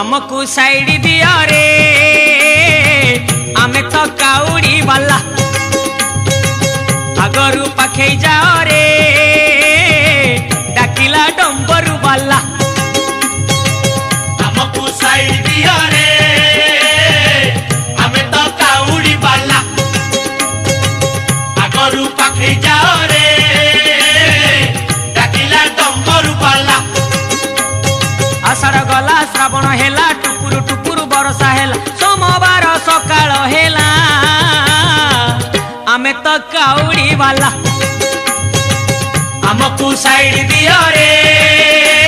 हमको साइड दिया रे आमे तो काउड़ी वाला आगरू पाखे जाओ रे डाकिला डंबरू वाला हमको साइड दिया रे आमे तो काउड़ी वाला आगरू पाखे जाओ रे डाकिला डंबरू वाला आषाढ़ गला श्रावण हेला टुकुरु टुकुरु बरसा हेला सोमवार सकाळ हेला आमे तो काउड़ी वाला हमको साइड दिया रे।